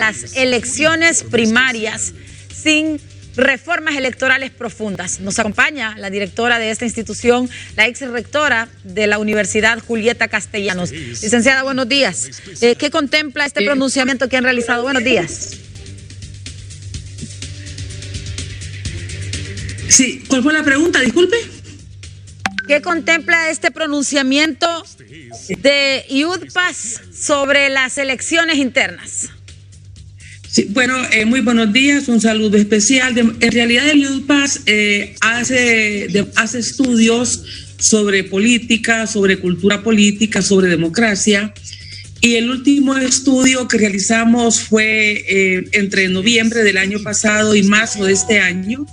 las elecciones primarias sin reformas electorales profundas. Nos acompaña la directora de esta institución, la ex rectora de la Universidad, Julieta Castellanos. Licenciada, buenos días. ¿Qué contempla este pronunciamiento que han realizado? Buenos días. Sí, ¿cuál fue la pregunta? Disculpe. ¿Qué contempla este pronunciamiento de UDPAS sobre las elecciones internas? Sí, bueno, muy buenos días, un saludo especial. En realidad el UDPAS hace estudios sobre política, sobre cultura política, sobre democracia. Y el último estudio que realizamos fue entre noviembre del año pasado y marzo de este año.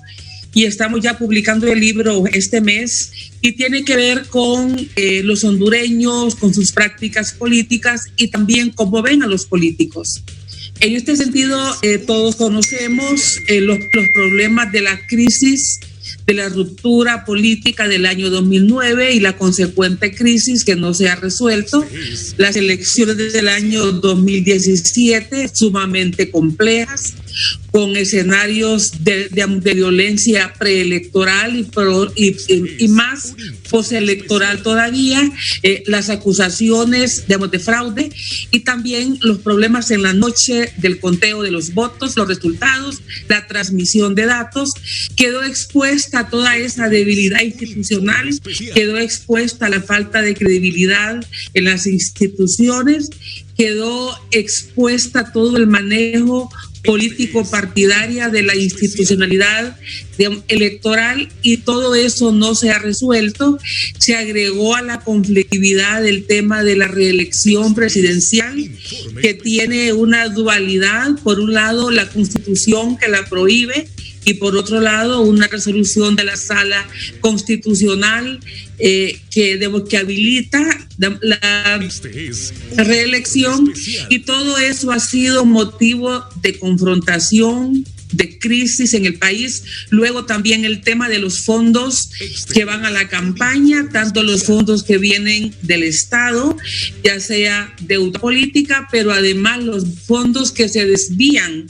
Y estamos ya publicando el libro este mes y tiene que ver con los hondureños, con sus prácticas políticas y también cómo ven a los políticos. En este sentido, todos conocemos los problemas de la crisis, de la ruptura política del año 2009 y la consecuente crisis que no se ha resuelto. Las elecciones del año 2017 sumamente complejas, con escenarios de violencia preelectoral y más postelectoral todavía, las acusaciones de fraude y también los problemas en la noche del conteo de los votos, los resultados, la transmisión de datos. Quedó expuesta toda esa debilidad institucional, quedó expuesta la falta de credibilidad en las instituciones, quedó expuesta todo el manejo político partidaria de la institucionalidad electoral y todo eso no se ha resuelto. Se agregó a la conflictividad el tema de la reelección presidencial, que tiene una dualidad: por un lado la Constitución que la prohíbe y por otro lado una resolución de la Sala Constitucional que habilita la reelección, y todo eso ha sido motivo de confrontación, de crisis en el país. Luego también el tema de los fondos que van a la campaña, tanto los fondos que vienen del Estado, ya sea deuda política, pero además los fondos que se desvían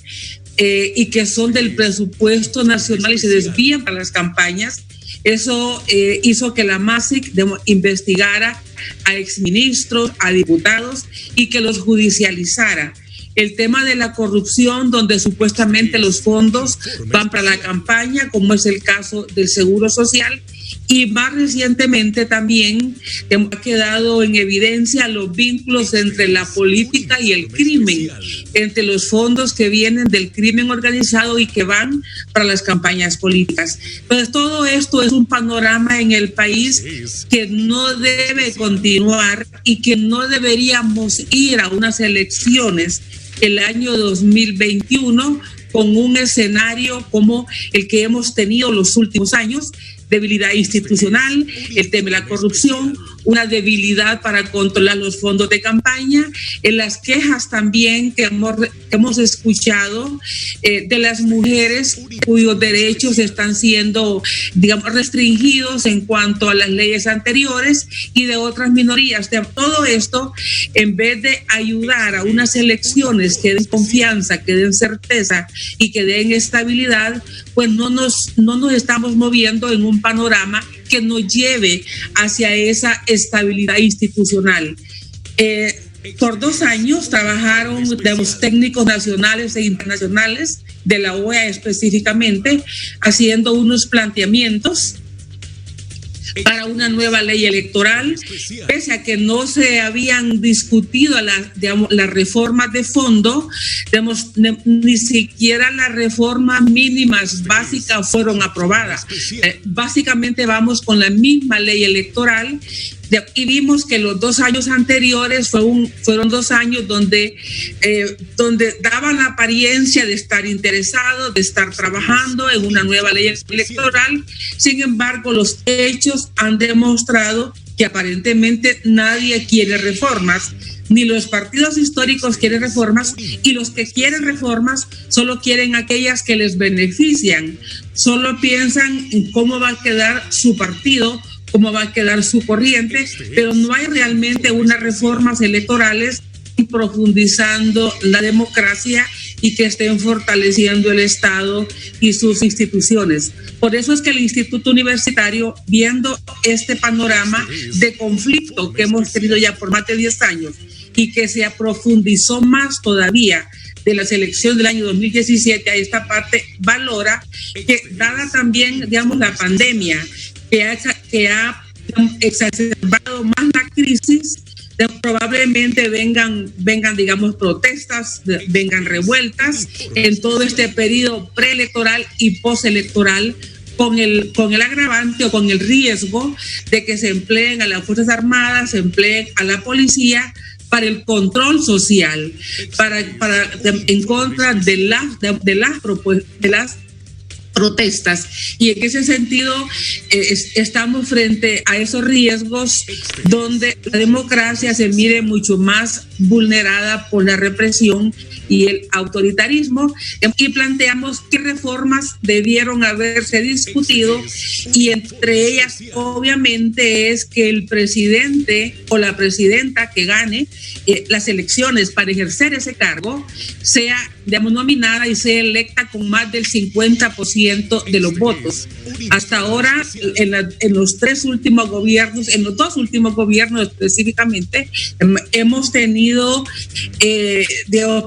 y que son del presupuesto nacional y se desvían para las campañas. Eso hizo que la MASIC investigara a exministros, a diputados y que los judicializara. El tema de la corrupción, donde supuestamente los fondos van para la campaña, como es el caso del Seguro Social. Y más recientemente también ha quedado en evidencia los vínculos entre la política y el crimen, entre los fondos que vienen del crimen organizado y que van para las campañas políticas. Entonces, todo esto es un panorama en el país que no debe continuar y que no deberíamos ir a unas elecciones el año 2021 con un escenario como el que hemos tenido los últimos años: debilidad institucional, el tema de la corrupción, una debilidad para controlar los fondos de campaña, en las quejas también que hemos escuchado de las mujeres cuyos derechos están siendo, restringidos en cuanto a las leyes anteriores, y de otras minorías. Todo esto, en vez de ayudar a unas elecciones que den confianza, que den certeza y que den estabilidad, pues no nos estamos moviendo en un panorama que nos lleve hacia esa estabilidad institucional. Por 2 años trabajaron los técnicos nacionales e internacionales de la OEA específicamente, haciendo unos planteamientos para una nueva ley electoral, pese a que no se habían discutido las reformas de fondo, ni siquiera las reformas mínimas básicas fueron aprobadas. Básicamente vamos con la misma ley electoral, y vimos que los 2 años anteriores fueron 2 años donde daban la apariencia de estar interesados, de estar trabajando en una nueva ley electoral. Sin embargo, los hechos han demostrado que aparentemente nadie quiere reformas, ni los partidos históricos quieren reformas, y los que quieren reformas solo quieren aquellas que les benefician, solo piensan en cómo va a quedar su partido, cómo va a quedar su corriente, pero no hay realmente unas reformas electorales profundizando la democracia y que estén fortaleciendo el Estado y sus instituciones. Por eso es que el Instituto Universitario, viendo este panorama de conflicto que hemos tenido ya por más de 10 años y que se profundizó más todavía de la selección del año 2017 a esta parte, valora que dada también, digamos, la pandemia que ha exacerbado más la crisis, probablemente vengan, digamos, protestas, vengan revueltas en todo este periodo preelectoral y postelectoral, con el agravante o con el riesgo de que se empleen a las Fuerzas Armadas, se empleen a la policía para el control social, en contra de las protestas. Y en ese sentido estamos frente a esos riesgos donde la democracia se mire mucho más vulnerada por la represión y el autoritarismo, y planteamos qué reformas debieron haberse discutido, y entre ellas obviamente es que el presidente o la presidenta que gane las elecciones para ejercer ese cargo sea, digamos, nominada y sea electa con más del 50% de los votos. Hasta ahora, en los dos últimos gobiernos específicamente, hemos tenido de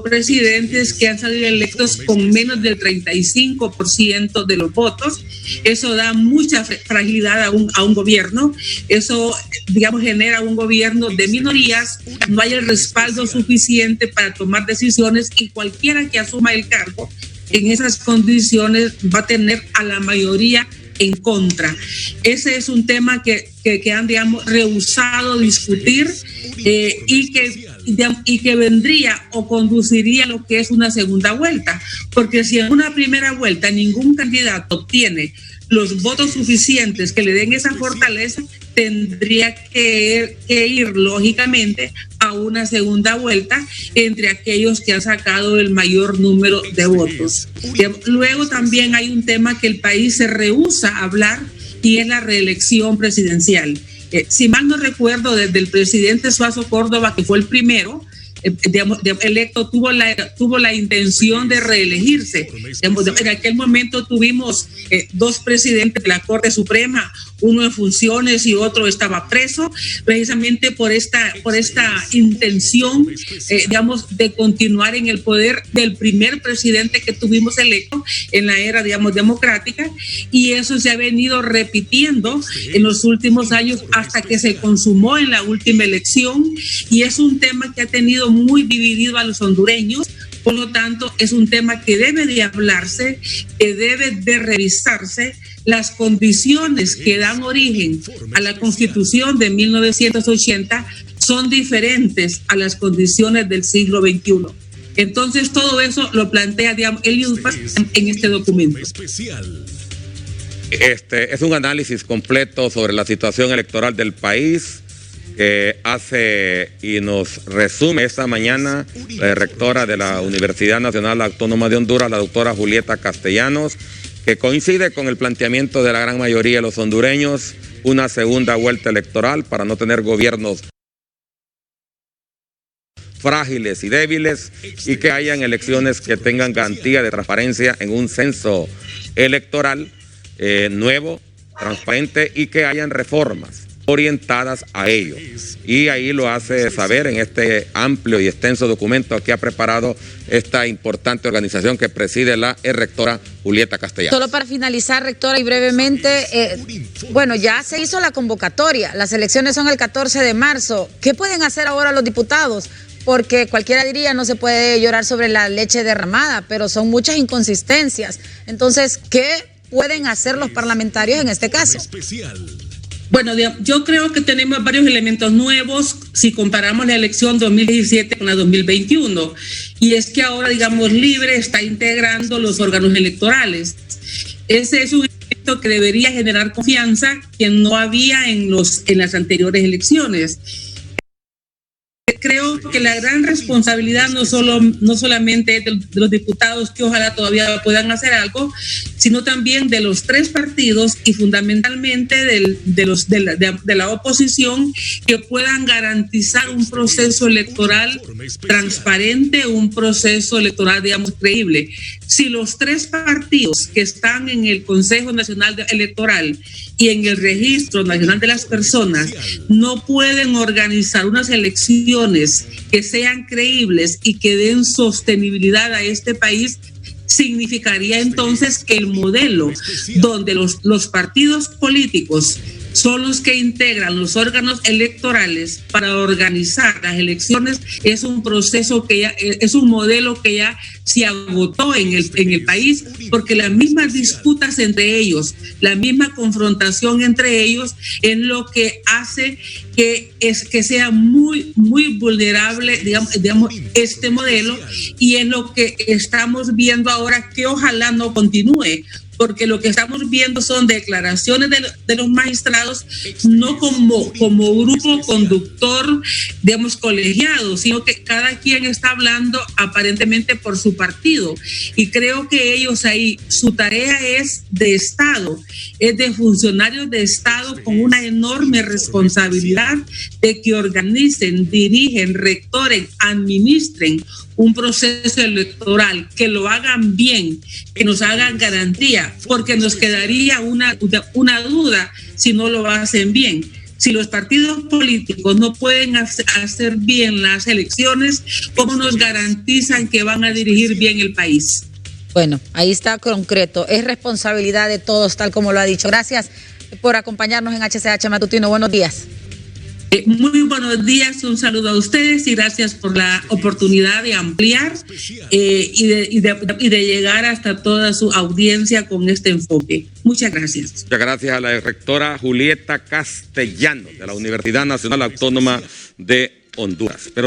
presidentes que han salido electos con menos del 35% de los votos. Eso da mucha fragilidad a un gobierno. Eso, digamos, genera un gobierno de minorías. No hay el respaldo suficiente para tomar decisiones, y cualquiera que asuma el cargo en esas condiciones va a tener a la mayoría en contra. Ese es un tema que han, digamos, rehusado discutir y que vendría o conduciría a lo que es una segunda vuelta, porque si en una primera vuelta ningún candidato obtiene los votos suficientes que le den esa fortaleza, tendría que ir lógicamente a una segunda vuelta entre aquellos que han sacado el mayor número de votos. Luego también hay un tema que el país se rehúsa a hablar, y es la reelección presidencial. Si mal no recuerdo, desde el presidente Suazo Córdoba, que fue el primero electo, tuvo la intención de reelegirse. En aquel momento tuvimos dos presidentes de la Corte Suprema, uno en funciones y otro estaba preso, precisamente por esta intención, de continuar en el poder del primer presidente que tuvimos electo en la era, democrática, y eso se ha venido repitiendo en los últimos años hasta que se consumó en la última elección, y es un tema que ha tenido muy dividido a los hondureños. Por lo tanto, es un tema que debe de hablarse, que debe de revisarse. Las condiciones que dan origen a la Constitución de 1980 son diferentes a las condiciones del siglo XXI. Entonces, todo eso lo plantea, el UPAS en este documento. Este es un análisis completo sobre la situación electoral del país que hace y nos resume esta mañana la rectora de la Universidad Nacional Autónoma de Honduras, la doctora Julieta Castellanos, que coincide con el planteamiento de la gran mayoría de los hondureños, una segunda vuelta electoral para no tener gobiernos frágiles y débiles, y que hayan elecciones que tengan garantía de transparencia en un censo electoral nuevo, transparente, y que hayan reformas orientadas a ello. Y ahí lo hace saber en este amplio y extenso documento que ha preparado esta importante organización que preside la rectora Julieta Castellanos. Solo para finalizar, rectora, y brevemente, bueno, ya se hizo la convocatoria, las elecciones son el 14 de marzo. ¿Qué pueden hacer ahora los diputados? Porque cualquiera diría no se puede llorar sobre la leche derramada, pero son muchas inconsistencias. Entonces, ¿qué pueden hacer los parlamentarios en este caso? Bueno, yo creo que tenemos varios elementos nuevos si comparamos la elección 2017 con la 2021. Y es que ahora, Libre está integrando los órganos electorales. Ese es un elemento que debería generar confianza que no había en las anteriores elecciones. creo que la gran responsabilidad no solamente es de los diputados, que ojalá todavía puedan hacer algo, sino también de los tres partidos y fundamentalmente de la oposición, que puedan garantizar un proceso electoral transparente, un proceso electoral, digamos, creíble. Si los tres partidos que están en el Consejo Nacional Electoral y en el Registro Nacional de las Personas no pueden organizar unas elecciones que sean creíbles y que den sostenibilidad a este país, significaría entonces que el modelo donde los partidos políticos son los que integran los órganos electorales para organizar las elecciones es un proceso que ya es un modelo que ya se agotó en el país, porque las mismas disputas entre ellos, la misma confrontación entre ellos es lo que hace que sea muy vulnerable, digamos este modelo, y es lo que estamos viendo ahora, que ojalá no continúe, porque lo que estamos viendo son declaraciones de los magistrados, no como grupo conductor, digamos, colegiado, sino que cada quien está hablando aparentemente por su partido. Y creo que ellos ahí, su tarea es de Estado, es de funcionarios de Estado con una enorme responsabilidad de que organicen, dirigen, rectoren, administren un proceso electoral, que lo hagan bien, que nos hagan garantía, porque nos quedaría una duda si no lo hacen bien. Si los partidos políticos no pueden hacer bien las elecciones, ¿cómo nos garantizan que van a dirigir bien el país? Bueno, ahí está concreto. Es responsabilidad de todos, tal como lo ha dicho. Gracias por acompañarnos en HCH Matutino. Buenos días. Muy buenos días, un saludo a ustedes y gracias por la oportunidad de ampliar y de llegar hasta toda su audiencia con este enfoque. Muchas gracias. Muchas gracias a la rectora Julieta Castellanos de la Universidad Nacional Autónoma de Honduras. Pero